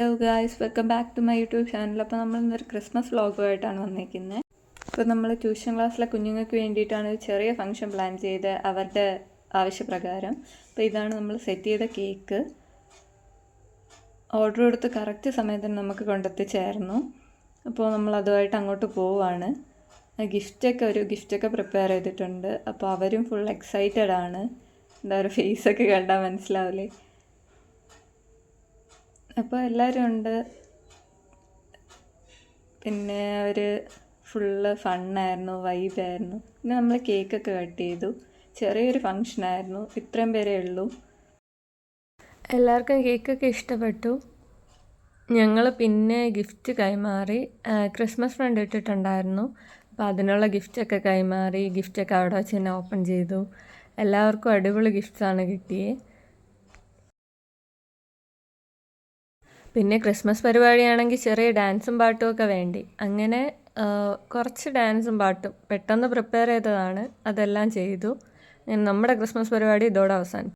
Hello guys, welcome back to my YouTube channel. അപ്പോൾ നമ്മൾ ഇന്നൊരു ക്രിസ്മസ് വ്ളോഗുമായിട്ടാണ് വന്നിരിക്കുന്നത്. ഇപ്പോൾ നമ്മൾ ട്യൂഷൻ ക്ലാസ്സിലെ കുഞ്ഞുങ്ങൾക്ക് വേണ്ടിയിട്ടാണ് ഒരു ചെറിയ ഫംഗ്ഷൻ പ്ലാൻ ചെയ്ത് അവരുടെ ആവശ്യപ്രകാരം. അപ്പോൾ ഇതാണ് നമ്മൾ സെറ്റ് ചെയ്ത കേക്ക്. ഓർഡർ കൊടുത്ത് കറക്റ്റ് സമയത്തിന് നമുക്ക് കൊണ്ടെത്തിച്ചായിരുന്നു. അപ്പോൾ നമ്മൾ അതുമായിട്ട് അങ്ങോട്ട് പോവുകയാണ്. ഗിഫ്റ്റൊക്കെ പ്രിപ്പയർ ചെയ്തിട്ടുണ്ട്. അപ്പോൾ അവരും ഫുൾ എക്സൈറ്റഡ് ആണ്. എന്താ ഒരു ഫേസൊക്കെ കണ്ടാൽ മനസ്സിലാവില്ലേ. അപ്പോൾ എല്ലാവരും ഉണ്ട്. പിന്നെ അവർ ഫുള്ള് ഫണ്ണായിരുന്നു, വൈബായിരുന്നു. പിന്നെ നമ്മൾ കേക്കൊക്കെ കട്ട് ചെയ്തു. ചെറിയൊരു ഫങ്ഷനായിരുന്നു, ഇത്രയും പേരേ ഉള്ളൂ. എല്ലാവർക്കും കേക്കൊക്കെ ഇഷ്ടപ്പെട്ടു. ഞങ്ങൾ പിന്നെ ഗിഫ്റ്റ് കൈമാറി. ക്രിസ്മസ് ഫ്രണ്ട് ഇട്ടിട്ടുണ്ടായിരുന്നു. അപ്പോൾ അതിനുള്ള ഗിഫ്റ്റൊക്കെ കൈമാറി. ഗിഫ്റ്റൊക്കെ അവിടെ വെച്ച് തന്നെ ഓപ്പൺ ചെയ്തു. എല്ലാവർക്കും അടിപൊളി ഗിഫ്റ്റ്സാണ് കിട്ടിയത്. പിന്നെ ക്രിസ്മസ് പരിപാടിയാണെങ്കിൽ ചെറിയ ഡാൻസും പാട്ടും ഒക്കെ വേണ്ടി. അങ്ങനെ കുറച്ച് ഡാൻസും പാട്ടും പെട്ടെന്ന് പ്രിപ്പയർ ചെയ്തതാണ്, അതെല്ലാം ചെയ്തു. നമ്മുടെ ക്രിസ്മസ് പരിപാടി ഇതോടെ അവസാനിച്ചു.